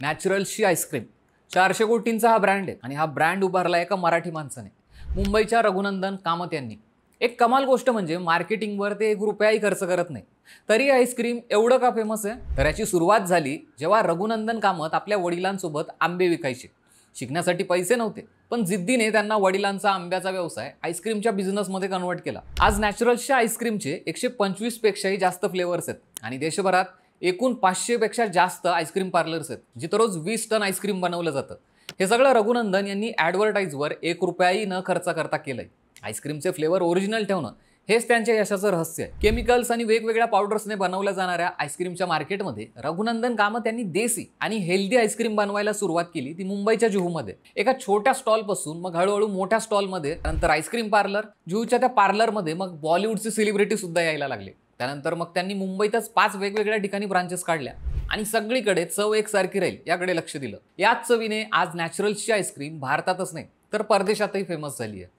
नॅचरल्सची ice cream 400 कोटींचा हा brand आहे आणि हा ब्रँड उभारला एका मराठी माणसाने, मुंबईच्या रघुनंदन कामत यांनी। एक कमाल गोष्ट म्हणजे मार्केटिंगवर ते 1 रुपयाही खर्च करत नाही, तरी आईस्क्रीम एवढं का फेमस आहे? तर याची सुरुवात झाली जेव्हा रघुनंदन कामत आपल्या वडिलांसोबत आंबे विकायचे। शिकण्यासाठी पैसे नव्हते, पण जिद्दीने त्यांना वडिलांचा आंब्याचा व्यवसाय आईस्क्रीमच्या बिझनेसमध्ये कन्वर्ट केला। आज नॅचरल्सच्या आईस्क्रीमचे 125 पेक्षाही जास्त फ्लेवर्स आहेत आणि देशभरात एकूण 500 पेक्षा जास्त आईस्क्रीम पार्लर्स आहेत, जिथे रोज 20 टन आईस्क्रीम बनवलं जातं। हे सगळं रघुनंदन यांनी ॲडव्हर्टाइजवर 1 रुपयाही न खर्च करता केलंय। आईस्क्रीमचे फ्लेवर ओरिजिनल ठेवणं हेच त्यांच्या यशाचं रहस्य आहे। केमिकल्स आणि वेगवेगळ्या पावडर्सने बनवल्या जाणाऱ्या आईस्क्रीमच्या मार्केटमध्ये रघुनंदन कामत यांनी देसी आणि हेल्दी आईस्क्रीम बनवायला सुरुवात केली, ती मुंबईच्या जुहूमध्ये। एका छोट्या स्टॉलपासून मग हळूहळू मोठ्या स्टॉलमध्ये, नंतर आईस्क्रीम पार्लर, जुहूच्या त्या पार्लरमध्ये मग बॉलिवूडचे सेलिब्रिटी सुद्धा यायला लागले। त्यानंतर मग त्यांनी मुंबईतच 5 वेगवेगळ्या ठिकाणी ब्रांचेस काढल्या आणि सगळीकडे चव एकसारखी राहील याकडे लक्ष दिलं। याच चवीने आज नॅचरल्सची आईस्क्रीम भारतातच नाही तर परदेशातही फेमस झाली आहे।